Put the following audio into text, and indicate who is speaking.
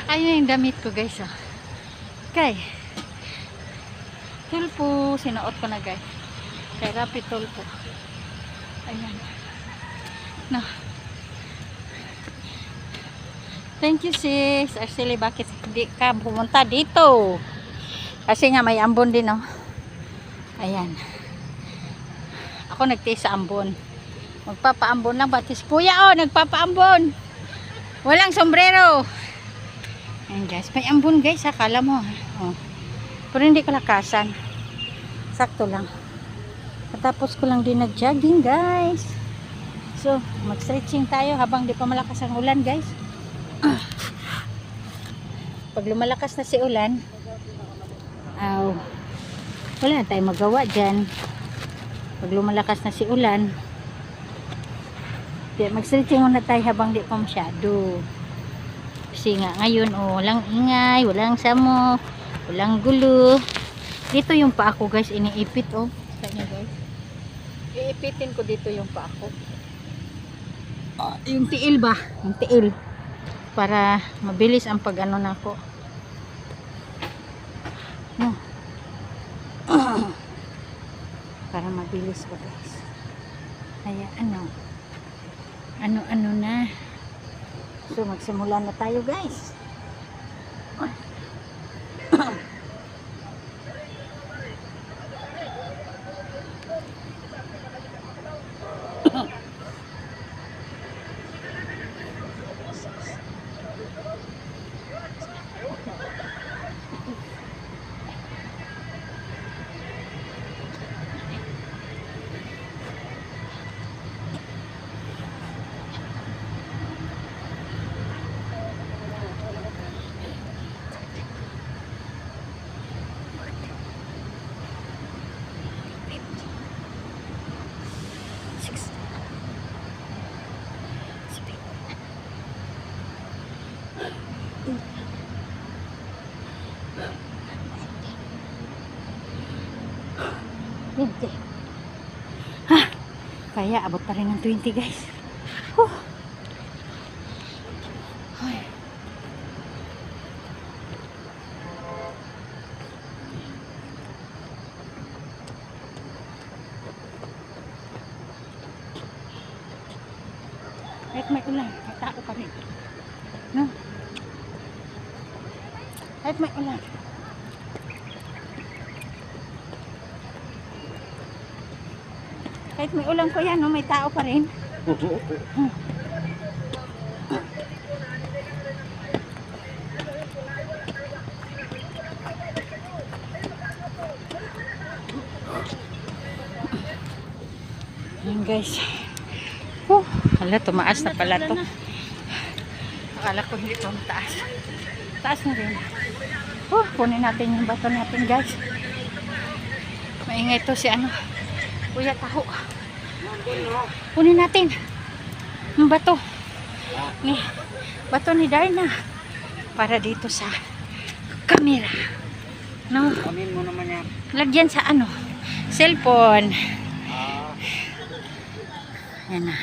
Speaker 1: Ayun yung damit ko guys. Oh. Okay. Tulpo. Sinuot ko na guys. Kay Rapi tulpo. Ayan. No. Thank you sis. Actually bakit hindi ka pumunta dito? Kasi nga may ambon din oh. Ayan. Ako nagtiis sa ambon. Magpapaambon lang. Batis kuya oh. Nagpapaambon. Walang sombrero. Ayan guys, may ambon guys, akala mo. Oh. Pero hindi kalakasan. Sakto lang. Tapos ko lang din nag-jogging guys. So, mag-stretching tayo habang di pa malakas ang ulan guys. Pag lumalakas na si ulan, wala na tayong magawa dyan. Pag lumalakas na si ulan, mag-stretching muna tayo habang di pa masyado. Kasi nga ngayon walang ingay, walang samok, walang gulo. Dito yung paa ko guys, iniipit oh. Kanya guys. Iipitin ko dito yung paa ko. Yung tiil ba? Yung tiil. Para mabilis ang pag-ano na ako. No. Para mabilis ba guys. Kaya ano na. So magsimula na tayo guys. Kaya abot pa rin ng 20 guys. Kahit may ulan, may tao pa rin. No? Kahit may ulan. Kahit may ulan ko yan, no? May tao pa rin. Yan guys. Hala, tumaas na pala to. Akala ko hindi ito taas. Taas na rin. Kunin natin yung bato natin guys. Maingay to si ano. Kuya Taho. Kunin natin yung bato. Bato ni Darna. Para dito sa camera. No?
Speaker 2: Kunin mo naman yan.
Speaker 1: Lagyan sa ano? Cellphone. Yan na.